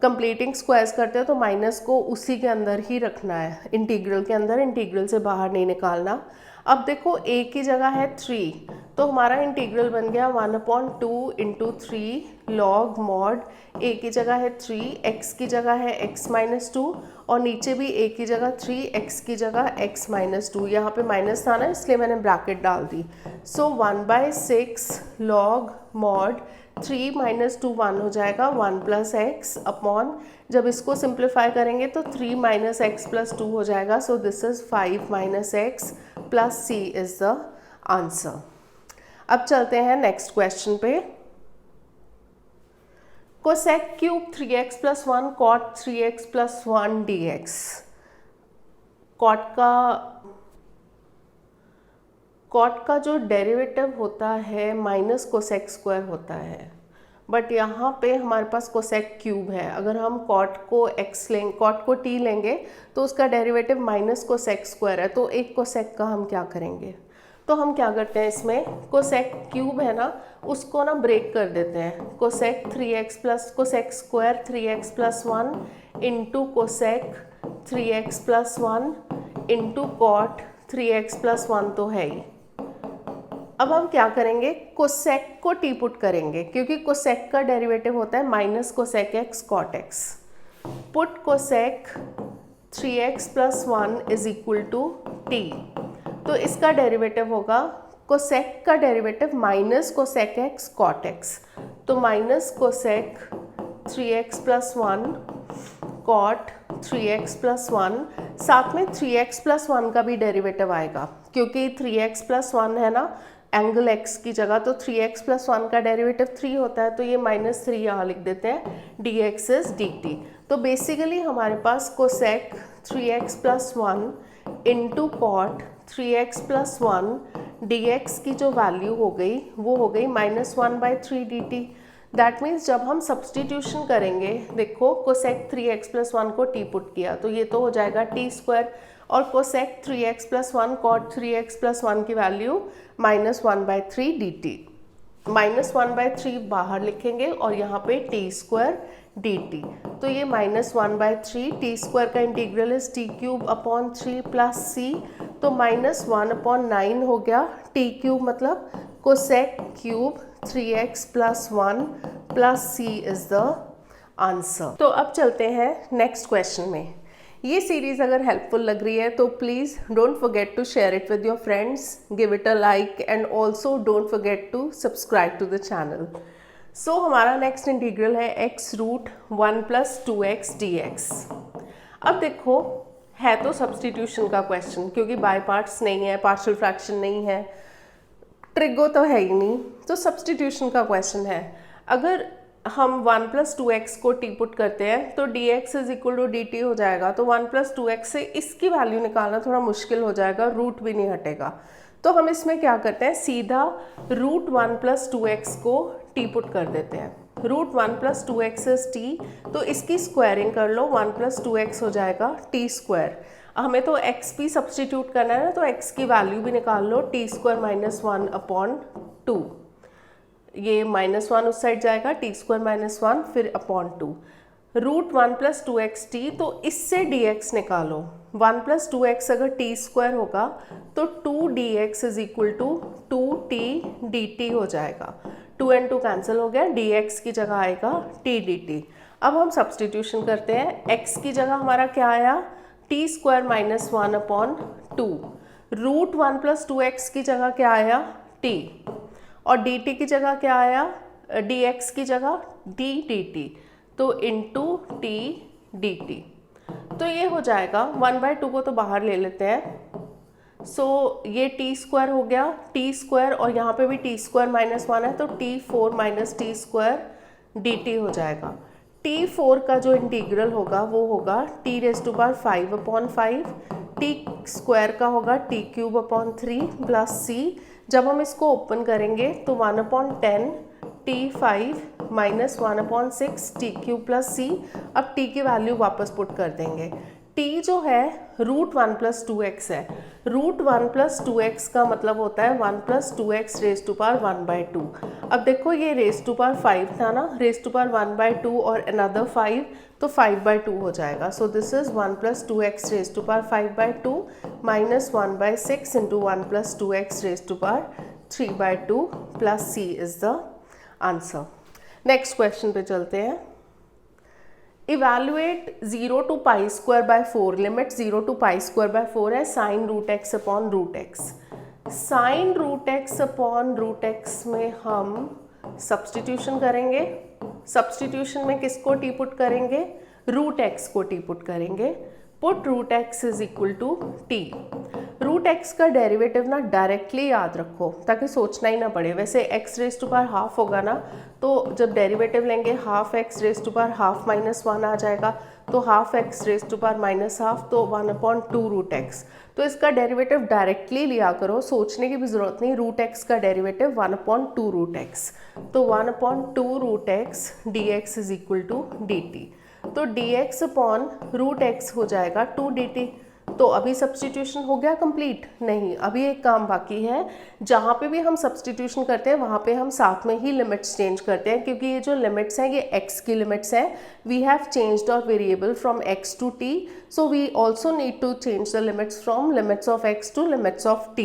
A: कंप्लीटिंग स्क्वायर्स करते हैं तो माइनस को उसी के अंदर ही रखना है, इंटीग्रल के अंदर, इंटीग्रल से बाहर नहीं निकालना। अब देखो a की जगह है 3, तो हमारा इंटीग्रल बन गया 1/2 इंटू 3 लॉग मॉड a की जगह है 3, x की जगह है x माइनस 2, और नीचे भी a की जगह 3, x की जगह x माइनस 2। यहाँ पे माइनस था ना, इसलिए मैंने ब्रैकेट डाल दी। सो 1/6 लॉग मॉड 3 माइनस 2 1 हो जाएगा, 1 प्लस एक्स अपॉन, जब इसको सिंप्लीफाई करेंगे तो 3 माइनस एक्स प्लस 2 हो जाएगा। So this is 5 minus x plus c is the answer. अब चलते हैं नेक्स्ट क्वेश्चन पे। Cosec cube 3x plus 1 cot 3x plus 1 dx। Cot का जो डेरिवेटिव होता है माइनस कोसेक स्क्वायर होता है, बट यहाँ पे हमारे पास कोसेक क्यूब है। अगर हम कॉट को x लेंगे, कॉट को t लेंगे, तो उसका डेरिवेटिव माइनस कोसेक स्क्वायर है। तो एक कोसेक का हम क्या करेंगे, तो हम क्या करते हैं, इसमें कोसेक क्यूब है ना, उसको ना ब्रेक कर देते हैं। Cosec 3x plus cosec square 3x plus 1 into cosec 3x plus 1 into cot 3x plus 1 तो है ही। अब हम क्या करेंगे, कोसेक को टी पुट करेंगे, क्योंकि कोसेक का डेरिवेटिव होता है minus cosec x cot x. Put cosec 3x plus 1 is equal to t, तो इसका डेरिवेटिव होगा, कोसेक का derivative minus cosec x cot x, तो minus cosec 3x plus 1 cot 3x plus 1, साथ में 3x प्लस 1 का भी डेरिवेटिव आएगा, क्योंकि 3x प्लस 1 है ना एंगल x की जगह, तो 3x प्लस 1 का डेरिवेटिव 3 होता है, तो ये -3 यहाँ लिख देते हैं, dx इज dt। तो बेसिकली हमारे पास cosec 3x plus 1 into cot 3x plus 1 dx की जो वैल्यू हो गई वो हो गई -1/3 dt। दैट मीन्स जब हम सब्सटीट्यूशन करेंगे, देखो कोसेक 3x प्लस 1 को टी पुट किया तो ये तो हो जाएगा टी स्क्वायर, और cosec 3x plus 1 cot 3x plus 1 की वैल्यू -1/3 dt। -1/3 बाहर लिखेंगे और यहाँ पे टी स्क्वायर dt। तो ये -1/3 टी स्क्वायर का integral is t cube upon 3 plus c, तो -1/9 हो गया टी क्यूब, मतलब cosec cube 3x plus 1 plus c is the answer. तो अब चलते हैं नेक्स्ट क्वेश्चन में। ये सीरीज अगर हेल्पफुल लग रही है तो please don't forget to share it with your friends, give it a like and also don't forget to subscribe to the channel. So हमारा नेक्स्ट इंटीग्रल है x√1 + 2x dx। अब देखो, है तो सब्सटीट्यूशन का क्वेश्चन, क्योंकि बाय पार्ट्स नहीं है, पार्शियल फ्रैक्शन नहीं है, ट्रिगो तो है ही नहीं, तो सब्सटीट्यूशन का क्वेश्चन है। अगर हम 1 + 2x को टी पुट करते हैं तो dx = dt हो जाएगा। तो 1 + 2x से इसकी वैल्यू निकालना थोड़ा मुश्किल हो जाएगा, रूट भी नहीं हटेगा। तो हम इसमें क्या करते हैं, सीधा √1 + 2x को टी पुट कर देते हैं। √1 + 2x इज t, तो इसकी स्क्वायरिंग कर लो, 1 + 2x हो जाएगा t स्क्वायर। हमें तो x भी सब्सटीट्यूट करना है ना, तो x की वैल्यू भी निकाल लो, t² - 1/2। ये -1 उस साइड जाएगा, t² - 1 फिर अपॉन 2, √1 + 2x t, तो इससे dx निकालो। 1 + 2x अगर t² होगा तो 2dx = 2t dt हो जाएगा। 2 and 2 कैंसिल हो गया, dx की जगह आएगा t dt। अब हम सब्सटीट्यूशन करते हैं, x की जगह हमारा क्या आया, t² - 1/2, √1 + 2x की जगह क्या आया, t, और dt की जगह क्या आया, dx की जगह d dt, तो इंटू t dt। तो ये हो जाएगा, 1/2 को तो बाहर ले लेते हैं। सो ये t² हो गया, t² और यहाँ पे भी t² - 1 है, तो t4 - t² dt हो जाएगा। t4 का जो इंटीग्रल होगा वो होगा t⁵5/5, t² का होगा t³ 3 + c। जब हम इसको ओपन करेंगे तो 1/10 t5 - 1/6 t³ + c। अब t की वैल्यू वापस पुट कर देंगे। t जो है √1 + 2x है, √1 + 2x का मतलब होता है 1 + 2x (1/2)। अब देखो ये (5) था ना, (1/2) और अनदर 5, तो 5/2 हो जाएगा। So this is 1 + 2x (5/2) -1/6 × 1 + 2x (3/2) + c is the answer. Next question पे चलते हैं। इवैल्यूएट 0 to π²/4, लिमिट 0 to π²/4 है, sin √x/√x। sin √x/√x में हम सब्सटीट्यूशन करेंगे। सब्सटीट्यूशन में किसको टी पुट करेंगे, √x को टी पुट करेंगे। Put √x = t। √x का डेरिवेटिव ना डायरेक्टली याद रखो ताकि सोचना ही ना पड़े। वैसे x⁻½ होगा ना, तो जब डेरिवेटिव लेंगे 12x⁻½ - 1 आ जाएगा, तो 12x⁻⁻½ तो 1/2 √x। तो इसका डेरिवेटिव डायरेक्टली लिया करो, सोचने की भी ज़रूरत नहीं। √x का डेरिवेटिव 1/2 √x, तो 1/2 √x dx = dt। तो dx/√x हो जाएगा 2 dt। तो अभी सब्सटीट्यूशन हो गया कंप्लीट? नहीं, अभी एक काम बाकी है। जहाँ पे भी हम सब्सटीट्यूशन करते हैं वहाँ पे हम साथ में ही लिमिट्स चेंज करते हैं, क्योंकि ये जो लिमिट्स हैं ये x की लिमिट्स हैं। We have changed our variable from x to t, so we also need to change the limits from limits of x to limits of t।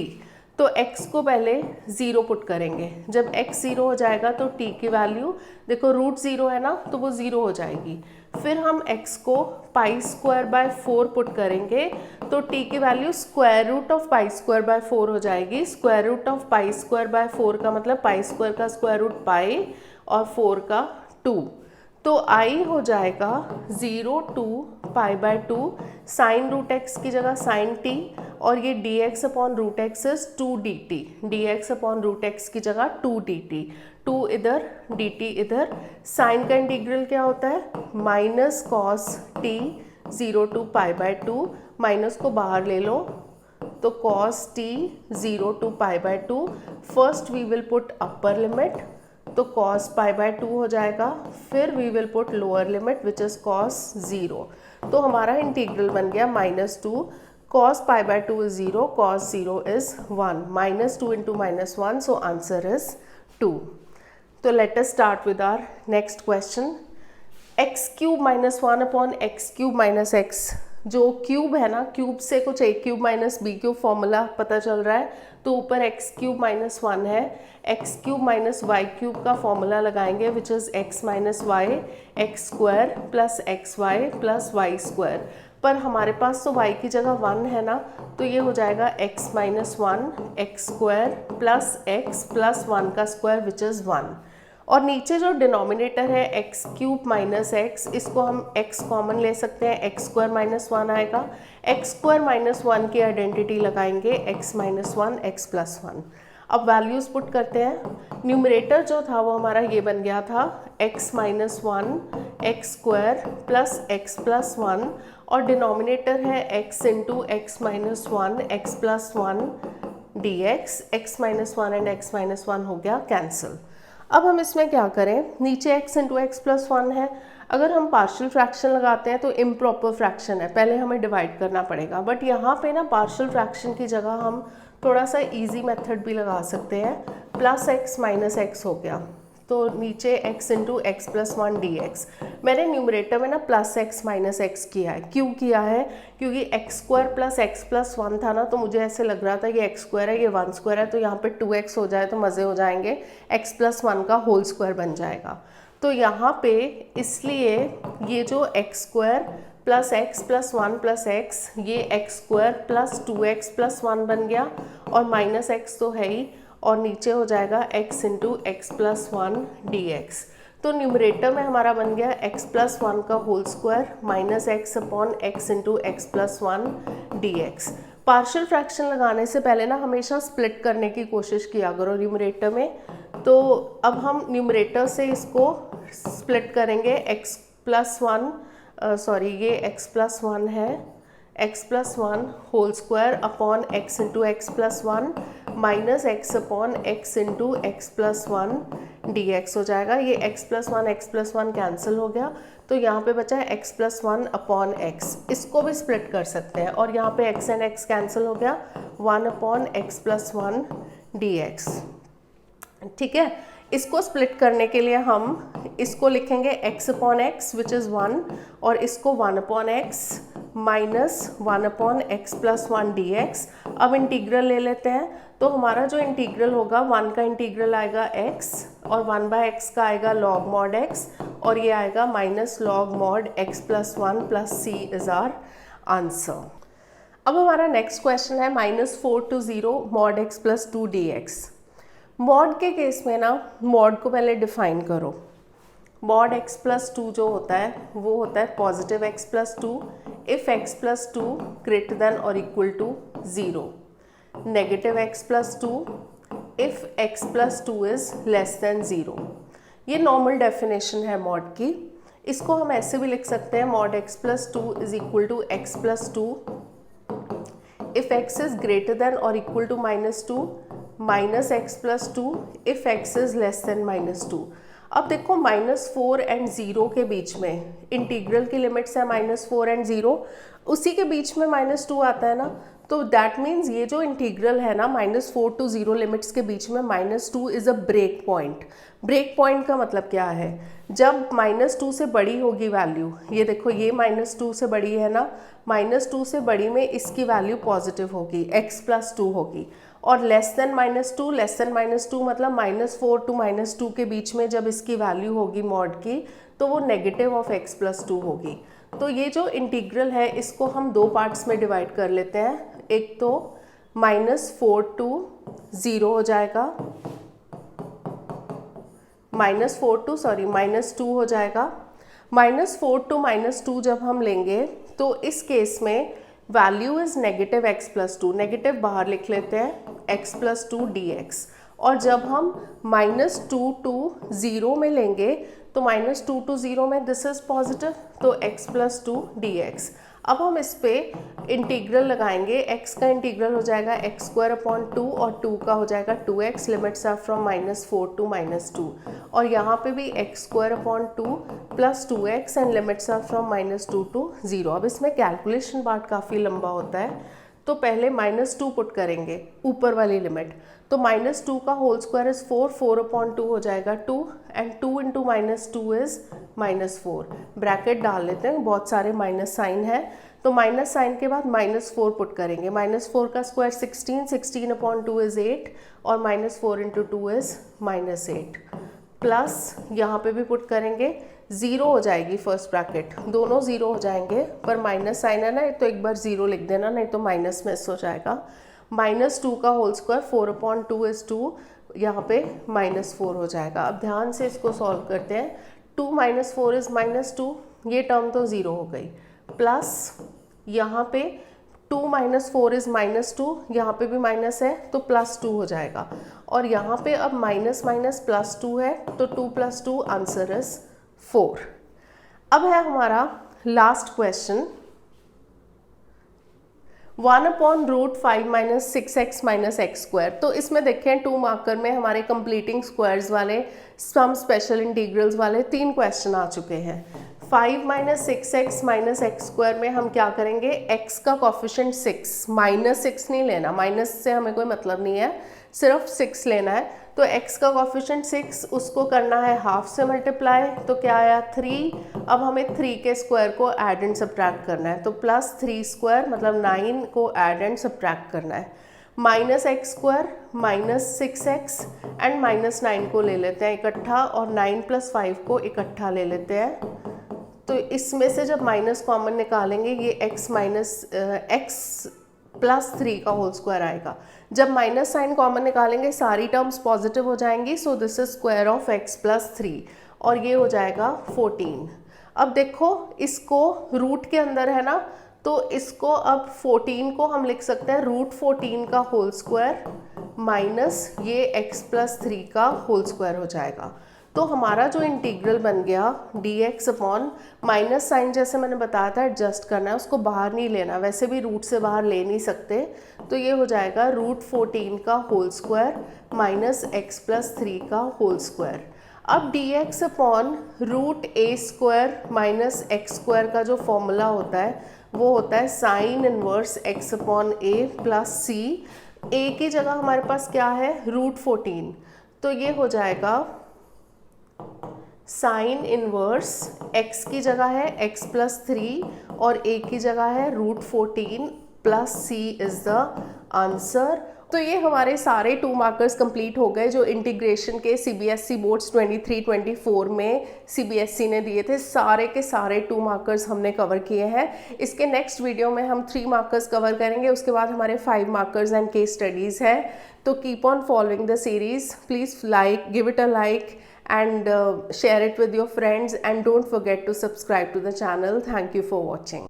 A: तो x को पहले 0 पुट करेंगे। जब x 0 हो जाएगा तो t की वैल्यू, देखो √0 है ना, तो वो 0 हो जाएगी। फिर हम x को π²/4 पुट करेंगे, तो t की वैल्यू √π²/4 हो जाएगी। √π²/4 का मतलब π² का √ π और 4 का 2, तो i हो जाएगा 0 to π/2। sin √x की जगह sin t, और ये dx/√x इज 2 dt। dx/√x की जगह 2 dt, 2 इधर dt इधर। साइन का इंटीग्रल क्या होता है, -cos t 0 to π/2, माइनस को बाहर ले लो तो cos t 0 to π/2। First we will put upper limit, तो cos पाई बाय 2 हो जाएगा, फिर we will put lower limit which is cos 0, तो हमारा इंटीग्रल बन गया -2 cos pi by 2 is 0, cos 0 is 1, -2 into -1, so answer is 2। तो let us start with our next question. X cube minus 1 upon x cube minus x, जो cube है ना, cube से कुछ a cube minus b cube formula पता चल रहा है, तो ऊपर एक्स क्यूब माइनस 1 है, x cube minus y cube का फॉर्मूला लगाएंगे which is x minus y x square plus x y plus y square, पर हमारे पास तो y की जगह 1 है ना, तो ये हो जाएगा x minus 1 x square plus x plus 1 का स्क्वायर विच इज़ 1, और नीचे जो डिनोमिनेटर है एक्स क्यूब माइनस एक्स, इसको हम x कॉमन ले सकते हैं, एक्स स्क्वायर माइनस 1 आएगा, एक्स स्क्वायर माइनस 1 की आइडेंटिटी लगाएंगे x माइनस 1 एक्स प्लस 1। अब वैल्यूज़ पुट करते हैं। न्यूमरेटर जो था वो हमारा ये बन गया था x minus 1 x square plus x plus 1, और डिनोमिनेटर है x into x minus 1 x plus 1 d x minus 1 and x minus 1 हो गया कैंसिल। अब हम इसमें क्या करें, नीचे x इंटू एक्स प्लस 1 है, अगर हम पार्शियल फ्रैक्शन लगाते हैं तो इम्प्रॉपर फ्रैक्शन है, पहले हमें डिवाइड करना पड़ेगा, बट यहाँ पे ना पार्शियल फ्रैक्शन की जगह हम थोड़ा सा इजी मेथड भी लगा सकते हैं, प्लस एक्स माइनस एक्स हो गया, तो नीचे x into x plus 1 d x. मैंने न्यूमरेटर में ना प्लस एक्स माइनस एक्स किया है, क्यों किया है, क्योंकि x square plus x plus 1 था ना, तो मुझे ऐसे लग रहा था ये एक्स स्क्वायर है ये 1 स्क्वायर है, तो यहाँ पे 2x हो जाए तो मज़े हो जाएंगे, x प्लस 1 का होल स्क्वायर बन जाएगा। तो यहाँ पे इसलिए ये जो x square plus x plus 1 plus x, ये x square plus 2x plus 1 बन गया, और माइनस एक्स तो है ही, और नीचे हो जाएगा x into x plus 1 d x. तो न्यूमरेटर में हमारा बन गया x प्लस 1 का whole square minus x upon x into x plus 1 d x. Partial fraction लगाने से पहले ना हमेशा स्प्लिट करने की कोशिश किया करो न्यूमरेटर में। तो अब हम न्यूमरेटर से इसको स्प्लिट करेंगे, x प्लस 1 ये x प्लस 1 है, x plus 1 whole square upon x into x plus 1 minus x upon x into x plus 1 d x हो जाएगा। ये x प्लस 1 कैंसिल हो गया, तो यहाँ पे बचा है x प्लस 1 अपॉन एक्स, इसको भी स्प्लिट कर सकते हैं, और यहाँ पे x एंड x कैंसिल हो गया, 1 upon x plus 1 d x. ठीक है, इसको स्प्लिट करने के लिए हम इसको लिखेंगे x upon x which is 1, और इसको 1 upon x minus 1 upon x plus 1 d x. अब इंटीग्रल ले लेते हैं, तो हमारा जो इंटीग्रल होगा 1 का इंटीग्रल आएगा x, और 1 बाय एक्स का आएगा लॉग मॉड x, और ये आएगा minus log mod x plus 1 plus c is our answer. अब हमारा नेक्स्ट क्वेश्चन है -4 to 0 mod x plus 2 d x. Mod के केस में ना मॉड को पहले डिफाइन करो। मॉड x प्लस 2 जो होता है वो होता है positive x plus 2 if x plus 2 greater than और equal to 0, negative x plus 2 if x plus 2 is less than 0। ये नॉर्मल डेफिनेशन है मॉड की। इसको हम ऐसे भी लिख सकते हैं, mod x plus 2 is equal to x plus 2 if x is greater than और equal to -2 minus x plus 2 if x is less than -2। अब देखो -4 एंड 0 के बीच में इंटीग्रल की लिमिट्स है -4 एंड 0, उसी के बीच में -2 आता है ना, तो दैट मीन्स ये जो इंटीग्रल है ना -4 to 0 लिमिट्स के बीच में -2 is a break point. Break point का मतलब क्या है, जब -2 से बड़ी होगी वैल्यू, ये देखो ये -2 से बड़ी है ना, -2 से बड़ी में इसकी वैल्यू पॉजिटिव होगी, x प्लस 2 होगी, और लेस देन -2 मतलब -4 to -2 के बीच में जब इसकी वैल्यू होगी मॉड की, तो वो नेगेटिव ऑफ x प्लस 2 होगी। तो ये जो इंटीग्रल है इसको हम दो पार्ट्स में डिवाइड कर लेते हैं, एक तो -4 to 0 हो जाएगा, -2 हो जाएगा। -4 to -2 जब हम लेंगे तो इस केस में value is negative x plus 2, negative बाहर लिख लेते हैं, x प्लस 2 डी एक्स। और जब हम -2 to 0 में लेंगे तो -2 to 0 में दिस इज पॉजिटिव, तो x प्लस 2 डी एक्स। अब हम इस पे इंटीग्रल लगाएंगे, x का इंटीग्रल हो जाएगा x² और 2 का हो जाएगा 2x, limits are from -4 to -2, और यहाँ पे भी x² plus 2x and limits are from -2 to 0। अब इसमें कैलकुलेशन पार्ट काफ़ी लंबा होता है, तो पहले -2 पुट करेंगे ऊपर वाली लिमिट, तो -2 का होल स्क्वायर इज 4/2 हो जाएगा 2 एंड 2 × -2 इज -4। ब्रैकेट डाल लेते हैं, बहुत सारे माइनस साइन है, तो माइनस साइन के बाद -4 पुट करेंगे। -4 का स्क्वायर 16, 16/2 इज 8 और -4 × 2 इज -8, प्लस यहाँ पे भी पुट करेंगे, 0 हो जाएगी फर्स्ट ब्रैकेट, दोनों 0 हो जाएंगे, पर माइनस साइन है ना, तो एक बार 0 लिख देना, नहीं तो माइनस मिस हो जाएगा। -2 का होल स्क्वायर 4/2 इज 2, यहाँ पे -4 हो जाएगा। अब ध्यान से इसको सॉल्व करते हैं, 2 - 4 इज -2, ये टर्म तो 0 हो गई, प्लस यहाँ पे 2 - 4 इज -2, यहाँ पे भी माइनस है तो +2 हो जाएगा, और यहाँ पे अब माइनस माइनस +2 है, तो 2 + 2 आंसर इज 4। अब है हमारा लास्ट क्वेश्चन, 1/√5 - 6x - x²। तो इसमें देखें 2 मार्कर में हमारे कंप्लीटिंग स्क्वायर्स वाले, सम स्पेशल इंटीग्रल्स वाले 3 क्वेश्चन आ चुके हैं। 5 - 6x - x² में हम क्या करेंगे, x का कॉफिशिएंट 6, -6 नहीं लेना, माइनस से हमें कोई मतलब नहीं है, सिर्फ 6 लेना है, तो x का कॉफिशिएंट 6, उसको करना है हाफ से मल्टीप्लाई, तो क्या आया 3। अब हमें 3 के स्क्वायर को ऐड एंड सब्ट्रैक्ट करना है, तो +3² मतलब 9 को ऐड एंड सब्ट्रैक्ट करना है, -x² -6x एंड -9 को ले लेते हैं इकट्ठा, और 9 + 5 को इकट्ठा ले लेते हैं। तो इसमें से जब माइनस कॉमन निकालेंगे, ये x + 3 का होल स्क्वायर आएगा। जब माइनस साइन कॉमन निकालेंगे सारी टर्म्स पॉजिटिव हो जाएंगी, सो this is square of x + 3, और ये हो जाएगा 14। अब देखो इसको रूट के अंदर है ना, तो इसको अब 14 को हम लिख सकते हैं √14 का होल स्क्वायर माइनस ये x + 3 का होल स्क्वायर हो जाएगा। तो हमारा जो इंटीग्रल बन गया dx अपॉन, माइनस साइन जैसे मैंने बताया था एडजस्ट करना है, उसको बाहर नहीं लेना, वैसे भी रूट से बाहर ले नहीं सकते, तो ये हो जाएगा √14 का होल स्क्वायर माइनस x + 3 का होल स्क्वायर। अब dx upon √a² minus x² का जो फॉर्मूला होता है वो होता है sine inverse x upon a plus c। a की जगह हमारे पास क्या है, √14, तो ये हो जाएगा साइन इनवर्स x की जगह है x + 3 और a की जगह है √14 plus c is the answer. तो ये हमारे सारे 2 मार्कर्स कंप्लीट हो गए जो इंटीग्रेशन के CBSE बोर्ड्स 23-24 में CBSE ने दिए थे, सारे के सारे 2 मार्कर्स हमने कवर किए हैं। इसके नेक्स्ट वीडियो में हम 3 मार्कर्स कवर करेंगे, उसके बाद हमारे 5 मार्कर्स एंड केस स्टडीज़ हैं। तो keep on following the series, please like, give it a like and share it with your friends, and don't forget to subscribe to the channel. Thank you for watching.